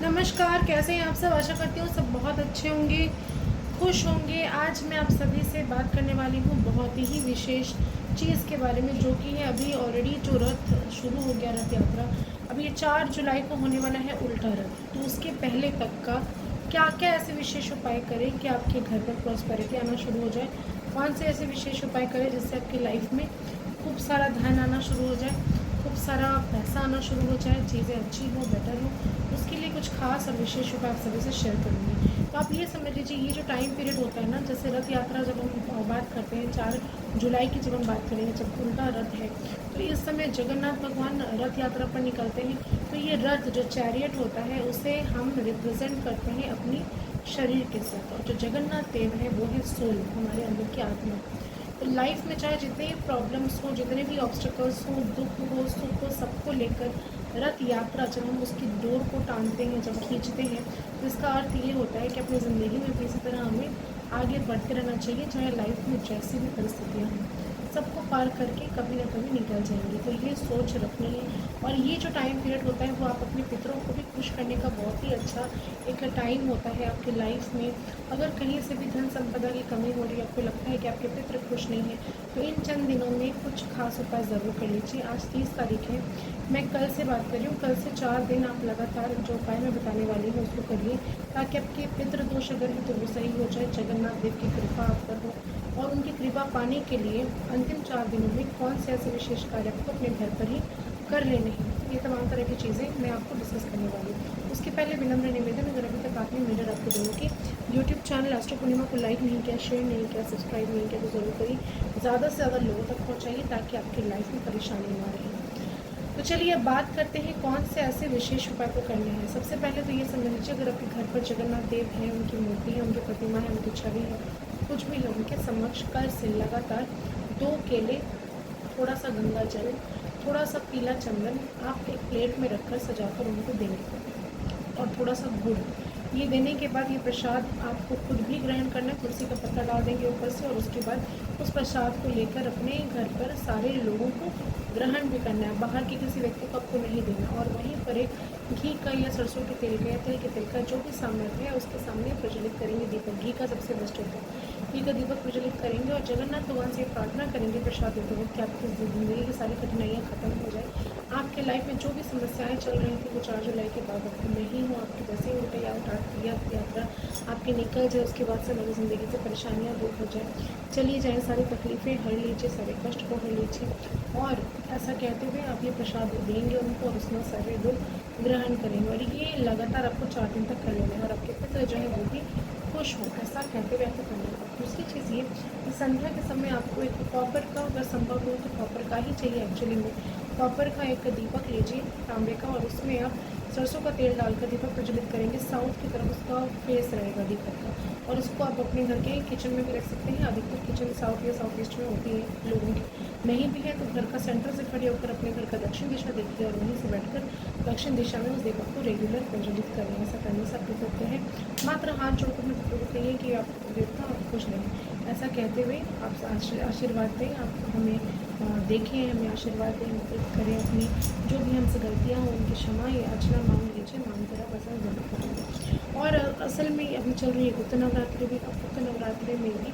नमस्कार, कैसे हैं आप सब। आशा करती हूँ सब बहुत अच्छे होंगे, खुश होंगे। आज मैं आप सभी से बात करने वाली हूँ बहुत ही विशेष चीज़ के बारे में, जो कि है अभी ऑलरेडी जो रथ शुरू हो गया, रथ यात्रा। अभी ये 4 जुलाई को होने वाला है उल्टा रथ। तो उसके पहले तक का क्या क्या ऐसे विशेष उपाय करें कि आपके घर पर प्रॉस्पेरिटी आना शुरू हो जाए। कौन से ऐसे विशेष उपाय करें जिससे आपकी लाइफ में खूब सारा धन आना शुरू हो जाए, खूब सारा पैसा आना शुरू हो जाए, चीज़ें अच्छी हो, बेटर हो। उसके लिए कुछ खास और विशेष उपाय आप सभी से शेयर करूँगी। तो आप ये समझ लीजिए, ये जो टाइम पीरियड होता है ना, जैसे रथ यात्रा जब हम बात करते हैं 4 जुलाई की, जब हम बात करेंगे, जब उल्टा रथ है, तो इस समय जगन्नाथ भगवान रथ यात्रा पर निकलते हैं। तो ये रथ जो चैरियट होता है, उसे हम रिप्रेजेंट करते हैं अपनी शरीर के साथ। और जो जगन्नाथ देव है वो है सोल, हमारे अंदर की आत्मा। तो लाइफ में चाहे जितने प्रॉब्लम्स हो, जितने भी ऑब्स्टिकल्स हो, दुख हो, सुख हो, सबको लेकर रथ यात्रा जब हम उसकी डोर को टानते हैं, जब खींचते हैं, तो इसका अर्थ ये होता है कि अपनी ज़िंदगी में भी इसी तरह हमें आगे बढ़ते रहना चाहिए, चाहे लाइफ में जैसी भी परिस्थितियाँ हों, सबको पार करके कभी ना कभी निकल जाएंगे। तो ये सोच रखनी है। और ये जो टाइम पीरियड होता है वो आप अपने पितरों को भी खुश करने का बहुत ही अच्छा एक टाइम होता है आपकी लाइफ में। अगर कहीं से भी धन संपदा की कमी हो रही है, आपको लगता है कि आपके पितृ खुश नहीं है, तो इन चंद दिनों में कुछ खास उपाय ज़रूर कर लीजिए। आज 30 तारीख है, मैं कल से बात कर रही हूँ। कल से 4 दिन आप लगातार जो उपाय मैं बताने वाली हूँ उसको करिए, ताकि आपके पितृ दोष अगर है तो वो सही हो जाए, जगन्नाथ देव की कृपा आप पर हो। और उनकी कृपा पाने के लिए अंतिम 4 दिनों में कौन से ऐसे विशेष कार्य आपको अपने घर पर ही कर लेने हैं, ये तमाम तरह की चीज़ें मैं आपको डिस्कस करने वाली हूँ। उसके पहले विनम्र निवेदन, अगर अभी तक आपने मेरे आपके दोनों के यूट्यूब चैनल एस्ट्रो पूर्णिमा को लाइक नहीं किया, शेयर नहीं किया, सब्सक्राइब नहीं किया, तो ज़रूर करिए। ज़्यादा से ज़्यादा लोगों तक पहुँचाइए ताकि आपकी लाइफ में परेशानी ना रहे। तो चलिए अब बात करते हैं कौन से ऐसे विशेष उपाय को करने हैं। सबसे पहले तो ये समझ लीजिए, अगर आपके घर पर जगन्नाथ देव है, उनकी मूर्ति है, उनकी प्रतिमा है, उनकी छवि है, कुछ भी है, उनके समक्ष कल से लगातार 2 केले, थोड़ा सा गंगा जल, थोड़ा सा पीला चंदन आप एक प्लेट में रखकर सजाकर उनको देंगे। और थोड़ा सा गुड़, ये देने के बाद ये प्रसाद आपको खुद भी ग्रहण करना है। तुलसी का पत्ता डाल देंगे ऊपर से, और उसके बाद उस प्रसाद को लेकर अपने घर पर सारे लोगों को ग्रहण भी करना है। बाहर के किसी व्यक्ति को आपको नहीं देना। और वहीं पर एक घी का या सरसों के तेल का या तिल के तेल का जो भी सामर्थ्य है उसके सामने प्रज्वलित करेंगे दीपक। घी का सबसे बेस्ट होता है। घी का दीपक प्रज्वलित करेंगे और जगन्नाथ भगवान से प्रार्थना करेंगे प्रसाद देते वक्त कि आपकी ज़िंदगी की सारी कठिनाइयाँ खत्म हो जाए। आपके लाइफ में जो भी समस्याएं चल रही थी वो 4 जुलाई के बाद आपको नहीं हो। आपकी जैसे ही उल्टा यात्रा आपकी निकल जाए, उसके बाद से मेरी ज़िंदगी से परेशानियाँ दूर हो जाए, चली जाए, सारी तकलीफ़ें हर लीजिए, सारे कष्ट को हर लीजिए। और ऐसा कहते हुए आप ये प्रसाद देंगे उनको, और उसमें सारे लोग ग्रहण करेंगे। और ये लगातार आपको 4 दिन तक कर लेना है, और आपके पितर जो है वो भी खुश हो, ऐसा कहते हुए आपको करना है। दूसरी चीज़ ये कि संध्या के समय आपको एक कॉपर का, अगर संभव हो तो कॉपर का ही चाहिए एक्चुअली में, कॉपर का एक दीपक लीजिए तांबे का, और उसमें आप सरसों का तेल डालकर दीपक प्रज्वलित करेंगे। साउथ की तरफ उसका फेस रहेगा दीपक का, और उसको आप अपने घर के किचन में भी रख सकते हैं। अधिकतर किचन साउथ या साउथ ईस्ट में होती है लोगों की, नहीं भी है तो घर का सेंटर से खड़े होकर अपने घर का दक्षिण दिशा देखिए, और वहीं से बैठकर दक्षिण दिशा में उस दीपक को रेगुलर प्रज्वलित करें। ऐसा करने से आप देख सकते हैं, मात्र हाथ जोड़कर अपने पितरों को कहिए कि आप देवता आप खुश रहें। ऐसा कहते हुए आप आशीर्वाद दें, आप हमें देखें, हमें आशीर्वाद दें, हम करें, अपनी जो भी हमसे गलतियाँ हों उनकी क्षमा या याचना मांग लीजिए। मांग कर आप ऐसा जरूर करेंगे। और असल में अभी चल रही है गुप्त नवरात्रि भी। अब गुप्त नवरात्रि में भी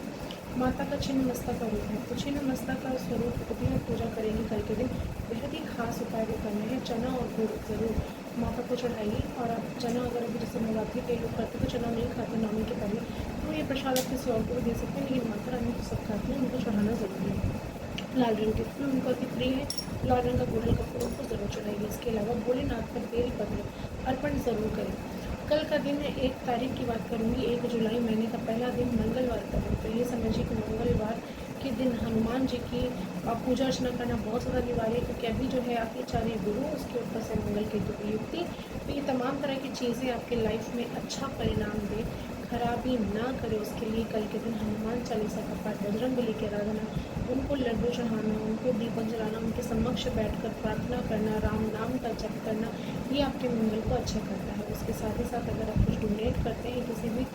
माता का छिन्न मस्तक का रूप है, तो छिन्न मस्तक का स्वरूप को भी हम पूजा करेंगे कल के दिन। बेहद ही खास उपाय को करना है, चना और गुड़ ज़रूर माता को चढ़ाइए। और आप चना, अगर अभी जैसे नवरात्रि के लोग करते तो चना नहीं खाते नवमी के पहले, तो ये प्रसाद आप किसी और को भी दे सकते हैं, लेकिन माता रानी तो सब खाती हैं, उनको चढ़ाना ज़रूरी है। लाल रंग के फूल उनको अति प्रिय है, लाल रंग का गुड़हल का फूल उनको ज़रूर चढ़ाइए। इसके अलावा भोलेनाथ पर बेल पत्र अर्पण ज़रूर करें। कल का दिन है, 1 तारीख की बात करूँगी, 1 जुलाई महीने का पहला दिन मंगलवार का दिन। तो ये समझिए कि मंगलवार के दिन हनुमान जी की पूजा अर्चना करना बहुत ज़्यादा अनिवार्य है, क्योंकि अभी जो है आपके चार्य गुरु, उसके ऊपर से मंगल केतु की युक्ति। तो ये तमाम तरह की चीज़ें आपके लाइफ में अच्छा परिणाम दें, खराबी ना करे, उसके लिए कल के दिन हनुमान चालीसा का पाठ, बजरंगबली की आराधना, उनको लड्डू चढ़ाना, उनको दीपक जलाना, उनके समक्ष बैठकर प्रार्थना करना, राम नाम का जप करना, ये आपके मंगल को अच्छा करता है। उसके साथ ही साथ अगर आप कुछ डोनेट करते हैं किसी भी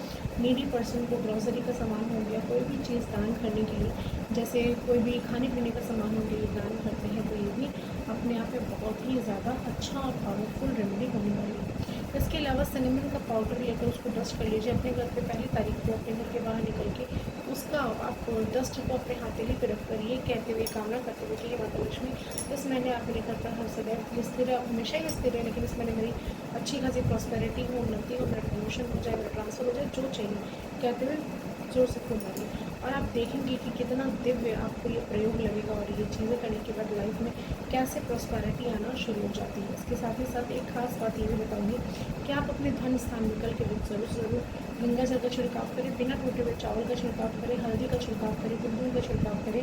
नीडी पर्सन को, ग्रॉसरी का सामान हो गया, कोई भी चीज़ दान करने के लिए, जैसे कोई भी खाने पीने का सामान हो गया, दान करते हैं, तो ये भी अपने आप में बहुत ही ज़्यादा अच्छा और पावरफुल रेमेडी होने वाली है। इसके अलावा सिनेमन का पाउडर लेकर उसको डस्ट कर लीजिए अपने घर पे पहली तारीख को अपने घर के बाहर निकल के। उसका आप डस्ट को अपने हथेली पे रख कर ये कहते हुए कामना करते हुए कि हे माता लक्ष्मी, इस महीने आप मेरे घर पर हर सदैव स्थिर हमेशा ही स्थिर है, लेकिन इस महीने मेरी अच्छी खासी प्रॉस्पेरिटी हो, उन्नति हो, मेरा प्रमोशन हो जाए, मेरा ट्रांसफ़र हो जाए, जो चाहिए कहते हुए जोर से फूल मारिए। और आप देखेंगे कि कितना दिव्य आपको ये प्रयोग लगेगा और ये चीज़ें करने के बाद लाइफ में कैसे प्रॉस्पेरिटी आना शुरू हो जाती है। इसके साथ ही साथ एक खास बात ये भी बताऊंगी कि आप अपने धन स्थान निकल के ज़रूर गंगा जल का छिड़काव करें, बिना टूटे हुए चावल का छिड़काव करें, हल्दी का छिड़काव करें, गुड़गुड़ का छिड़काव करें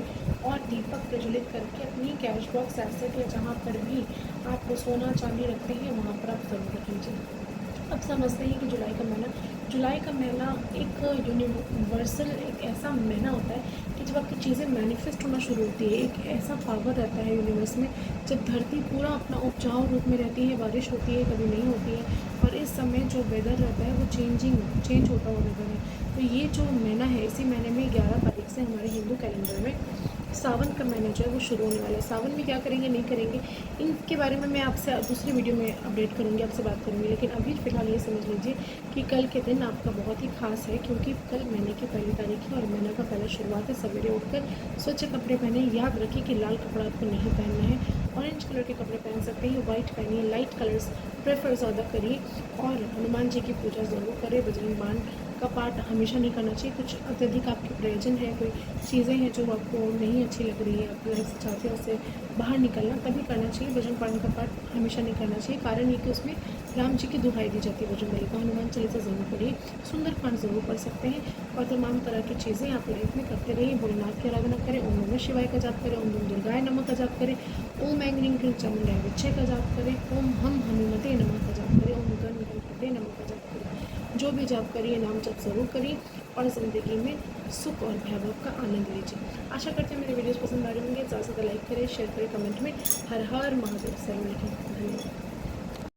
और दीपक प्रज्वलित करके अपनी कैश बॉक्स एसेट या जहाँ पर भी आप सोना चांदी रखते हैं वहाँ पर आप ज़रूर रख लीजिए। अब समझते हैं कि जुलाई का महीना एक यूनिवर्सल एक ऐसा महीना होता है कि जब आपकी चीज़ें मैनिफेस्ट होना शुरू होती है। एक ऐसा पावर रहता है यूनिवर्स में, जब धरती पूरा अपना उपजाऊ रूप में रहती है, बारिश होती है, कभी नहीं होती है, और इस समय जो वेदर रहता है वो चेंज होता हुआ वेदर है। तो ये जो महीना है, इसी महीने में 11 तारीख से हमारे हिंदू कैलेंडर में सावन का महीना जो है वो शुरू होने वाला है। सावन में क्या करेंगे नहीं करेंगे इनके बारे में मैं आपसे दूसरी वीडियो में अपडेट करूँगी, आपसे बात करूँगी। लेकिन अभी फ़िलहाल ये समझ लीजिए कि कल के दिन आपका बहुत ही खास है, क्योंकि कल महीने की पहली तारीख है और महीने का पहला शुरुआत है। सवेरे उठकर स्वच्छ कपड़े पहने। याद रखिए कि लाल कपड़ा आपको नहीं पहनना है, ऑरेंज कलर के कपड़े पहन सकते हैं, वाइट पहनिए, लाइट कलर्स प्रेफर ज़्यादा करिए और हनुमान जी की पूजा ज़रूर करें। बजरंग बाण का पाठ हमेशा नहीं करना चाहिए। कुछ अत्यधिक आपके प्रयोजन है, कोई चीज़ें हैं जो आपको नहीं अच्छी लग रही है, आप जो है चाहते हैं उससे बाहर निकलना, तभी करना चाहिए। बजरंग बाण का पाठ हमेशा नहीं करना चाहिए, कारण ये कि उसमें राम जी की दुहाई दी जाती है बजरंगबली को। हनुमान चालीसा ज़रूर पढ़िए, सुंदरकांड ज़रूर पढ़ सकते हैं और तमाम तरह की चीज़ें आप लाइफ में करते रहिए। भोलेनाथ की आराधना करें, ओम नमः शिवाय का जाप करें, ओम दुर्गाय नमः का जाप करें, ओम ऐं ह्रीं क्लीं चामुंडाय विच्चे का जाप करें, ओम हम हनुमते नमः का जाप करें, ओम गण गणपते नमः का जाप करें। जो भी जाप करिए, नाम जप ज़रूर करिए और ज़िंदगी में सुख और वैभव का आनंद लीजिए। आशा करते हैं मेरे वीडियोस पसंद आ रहे होंगे। ज़्यादा से ज़्यादा लाइक करें, शेयर करें, कमेंट में हर हर महादेव ज़रूर लिखें। धन्यवाद।